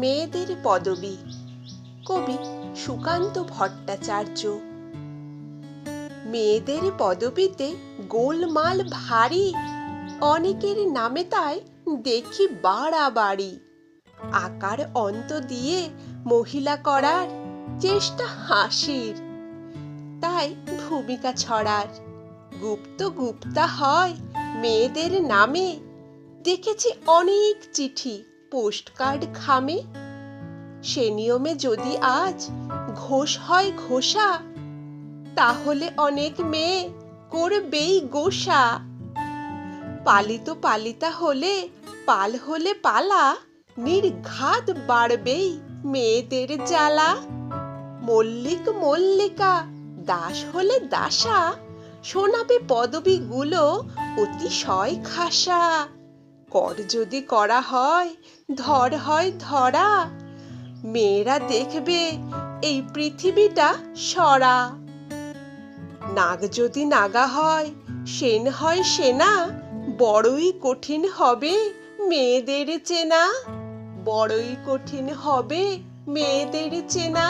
মেয়েদের পদবী। কবি সুকান্ত ভট্টাচার্য। মেয়েদের পদবীতে গোলমাল ভারী, অনেকের নামে তাই দেখি বাড়াবাড়ি। আকার অন্ত দিয়ে মহিলা করার চেষ্টা হাসির, তাই ভূমিকা ছড়ার। গুপ্ত গুপ্তা হয় মেয়েদের নামে, দেখেছি অনেক চিঠি পোস্টকার্ড খামে। সে নিয়মে যদি আজ ঘোষ হয় ঘোষা, তাহলে অনেক মেয়ে করবেই গোসা। পালিত পালিতা হলে পাল হলে পালা, নির্ঘাত বাড়বেই মেয়েদের জ্বালা। মল্লিক মল্লিকা দাস হলে দাসা, শোনাবে পদবীগুলো অতিশয় খাসা। কর যদি করা হয় ধর হয় ধরা, মেয়েরা দেখবে এই পৃথিবীটা সরা। নাগ যদি নাগা হয় সেন হয় সেনা, বড়ই কঠিন হবে মেয়েদের চেনা। বড়ই কঠিন হবে মেয়েদের চেনা।